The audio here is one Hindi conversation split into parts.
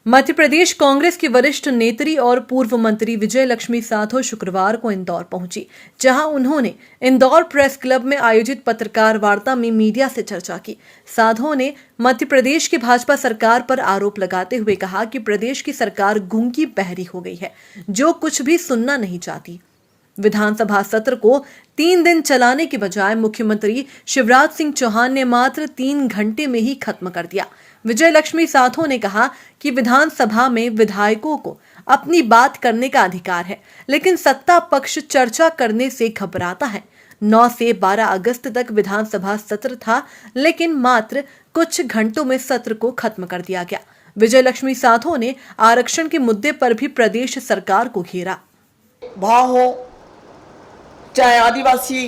मध्य प्रदेश कांग्रेस की वरिष्ठ नेत्री और पूर्व मंत्री विजय लक्ष्मी साधो शुक्रवार को इंदौर पहुंची, जहां उन्होंने इंदौर प्रेस क्लब में आयोजित पत्रकार वार्ता में मीडिया से चर्चा की। साधो ने मध्य प्रदेश की भाजपा सरकार पर आरोप लगाते हुए कहा कि प्रदेश की सरकार गूंगी बहरी हो गई है, जो कुछ भी सुनना नहीं चाहती। विधानसभा सत्र को 3 दिन चलाने की बजाय मुख्यमंत्री शिवराज सिंह चौहान ने मात्र 3 घंटे में ही खत्म कर दिया। विजय लक्ष्मी साधो ने कहा कि विधानसभा में विधायकों को अपनी बात करने का अधिकार है, लेकिन सत्ता पक्ष चर्चा करने से घबराता है। 9 से 12 अगस्त तक विधानसभा सत्र था, लेकिन मात्र कुछ घंटों में सत्र को खत्म कर दिया गया। विजय लक्ष्मी साधो ने आरक्षण के मुद्दे पर भी प्रदेश सरकार को घेरा। भाव हो, चाहे आदिवासी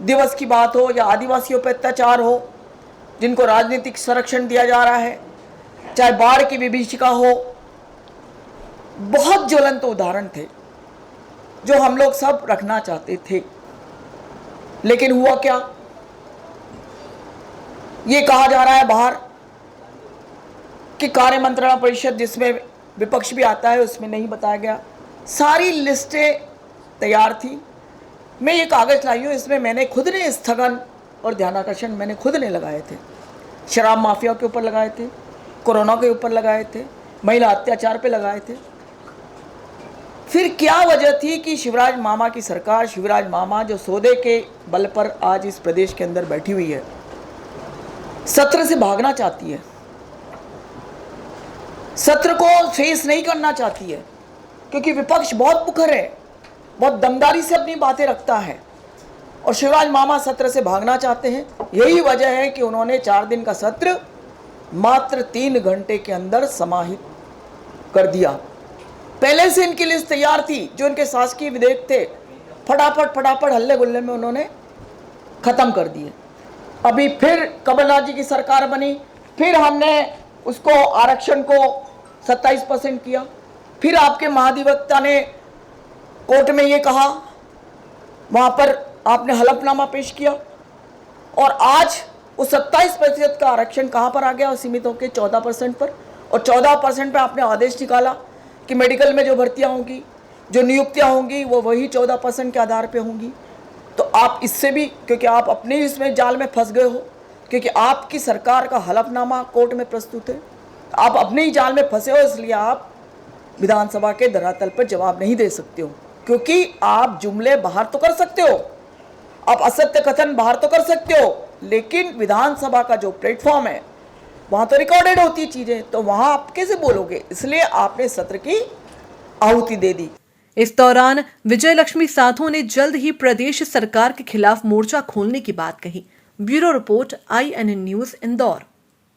दिवस की बात हो या आदिवासियों पर अत्याचार हो जिनको राजनीतिक संरक्षण दिया जा रहा है, चाहे बाढ़ की विभीषिका हो, बहुत ज्वलंत उदाहरण थे जो हम लोग सब रखना चाहते थे। लेकिन हुआ क्या, ये कहा जा रहा है बाहर कि कार्य मंत्रणा परिषद जिसमें विपक्ष भी आता है उसमें नहीं बताया गया। सारी लिस्टें तैयार थी। मैं ये कागज लाई हूँ, इसमें मैंने खुद ने स्थगन और ध्यानाकर्षण मैंने खुद ने लगाए थे। शराब माफिया के ऊपर लगाए थे, कोरोना के ऊपर लगाए थे, महिला अत्याचार पे लगाए थे। फिर क्या वजह थी कि शिवराज मामा की सरकार, शिवराज मामा जो सौदे के बल पर आज इस प्रदेश के अंदर बैठी हुई है, सत्र से भागना चाहती है, सत्र को फेस नहीं करना चाहती है, क्योंकि विपक्ष बहुत मुखर है, बहुत दमदारी से अपनी बातें रखता है और शिवराज मामा सत्र से भागना चाहते हैं। यही वजह है कि उन्होंने 4 दिन का सत्र मात्र 3 घंटे के अंदर समाहित कर दिया। पहले से इनकी लिस्ट तैयार थी, जो इनके शासकीय विधेयक थे, फटाफट हल्ले गुल्ले में उन्होंने खत्म कर दिए। अभी फिर कमलनाथ जी की सरकार बनी, फिर हमने उसको आरक्षण को 27% किया। फिर आपके महाधिवक्ता ने कोर्ट में ये कहा, वहां पर आपने हलफनामा पेश किया और आज उस 27% का आरक्षण कहां पर आ गया, और सीमित होकर 14% पर, और 14% पे आपने आदेश निकाला कि मेडिकल में जो भर्तियां होंगी, जो नियुक्तियां होंगी, वो वही 14% के आधार पे होंगी। तो आप इससे भी, क्योंकि आप अपने इसमें जाल में फंस गए हो, क्योंकि आपकी सरकार का हलफनामा कोर्ट में प्रस्तुत है, आप अपने ही जाल में फंसे हो, इसलिए आप विधानसभा के धरातल पर जवाब नहीं दे सकते हो। क्योंकि आप जुमले बाहर तो कर सकते हो, आप असत्य कथन बाहर तो कर सकते हो, लेकिन विधानसभा का जो प्लेटफॉर्म है वहां तो रिकॉर्डेड होती चीजें, तो वहां आप कैसे बोलोगे? इसलिए आपने सत्र की आहुति दे दी। इस दौरान विजय लक्ष्मी साधो ने जल्द ही प्रदेश सरकार के खिलाफ मोर्चा खोलने की बात कही। Bureau report, INN news, Indore.